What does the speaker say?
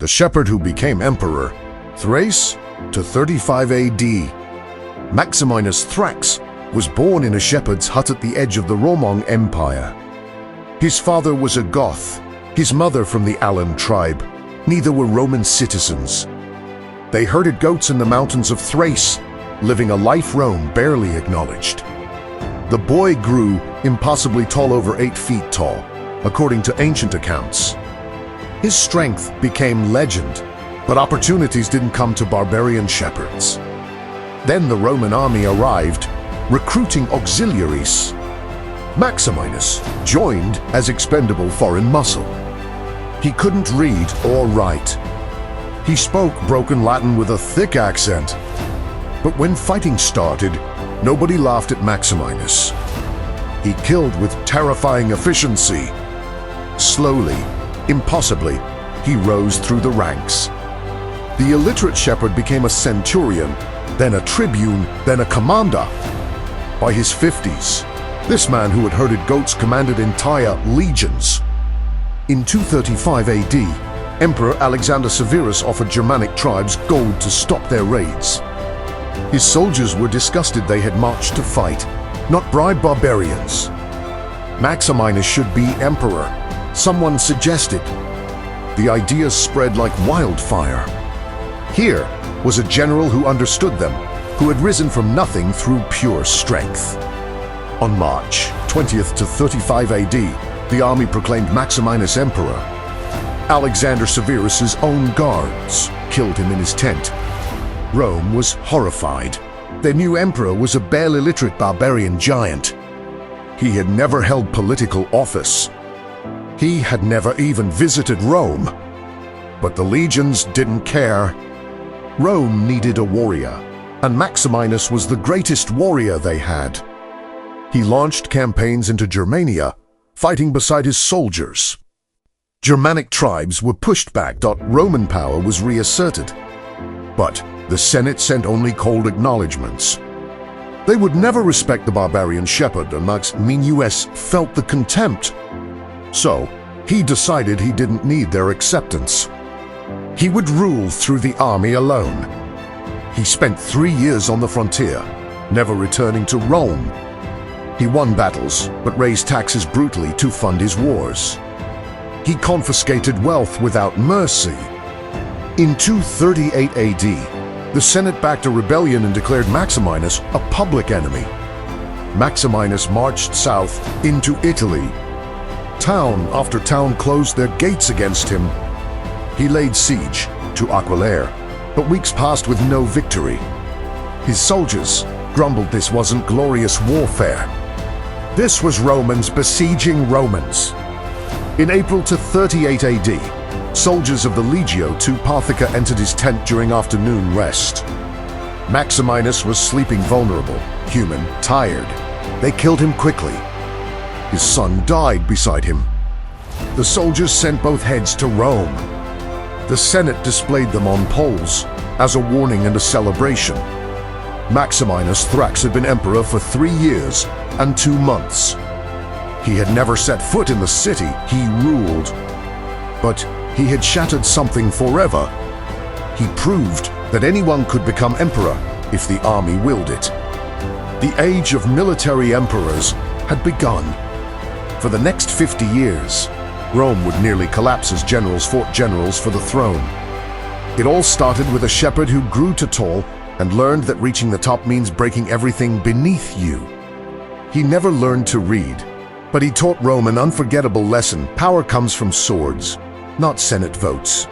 the shepherd who became emperor, Thrace to 35 AD. Maximinus Thrax was born in a shepherd's hut at the edge of the Roman Empire. His father was a Goth, his mother from the Alan tribe. Neither were Roman citizens. They herded goats in the mountains of Thrace, living a life Rome barely acknowledged. The boy grew impossibly tall, over 8 feet tall, according to ancient accounts. His strength became legend, but opportunities didn't come to barbarian shepherds. Then the Roman army arrived, recruiting auxiliaries. Maximinus joined as expendable foreign muscle. He couldn't read or write. He spoke broken Latin with a thick accent. But when fighting started, nobody laughed at Maximinus. He killed with terrifying efficiency. Slowly, impossibly, he rose through the ranks. The illiterate shepherd became a centurion, then a tribune, then a commander. By his 50s, this man who had herded goats commanded entire legions. In 235 AD, Emperor Alexander Severus offered Germanic tribes gold to stop their raids. His soldiers were disgusted they had marched to fight, not bribe barbarians. Maximinus should be emperor, someone suggested. The ideas spread like wildfire. Here was a general who understood them, who had risen from nothing through pure strength. On March 20th to 35 AD, the army proclaimed Maximinus emperor. Alexander Severus's own guards killed him in his tent. Rome was horrified. Their new emperor was a bare illiterate barbarian giant. He had never held political office. He had never even visited Rome. But the legions didn't care. Rome needed a warrior, and Maximinus was the greatest warrior they had. He launched campaigns into Germania, fighting beside his soldiers. Germanic tribes were pushed back. Roman power was reasserted. But the Senate sent only cold acknowledgments. They would never respect the barbarian shepherd, and Maximinus felt the contempt. So he decided he didn't need their acceptance. He would rule through the army alone. He spent 3 years on the frontier, never returning to Rome. He won battles, but raised taxes brutally to fund his wars. He confiscated wealth without mercy. In 238 AD, the Senate backed a rebellion and declared Maximinus a public enemy. Maximinus marched south into Italy. Town after town closed their gates against him. He laid siege to Aquileia, but weeks passed with no victory. His soldiers grumbled this wasn't glorious warfare. This was Romans besieging Romans. In April to 38 AD, soldiers of the Legio II Parthica entered his tent during afternoon rest. Maximinus was sleeping vulnerable, human, tired. They killed him quickly. His son died beside him. The soldiers sent both heads to Rome. The Senate displayed them on poles as a warning and a celebration. Maximinus Thrax had been emperor for 3 years and 2 months. He had never set foot in the city he ruled. But he had shattered something forever. He proved that anyone could become emperor if the army willed it. The age of military emperors had begun. For the next 50 years, Rome would nearly collapse as generals fought generals for the throne. It all started with a shepherd who grew to tall and learned that reaching the top means breaking everything beneath you. He never learned to read, but he taught Rome an unforgettable lesson. Power comes from swords, not Senate votes.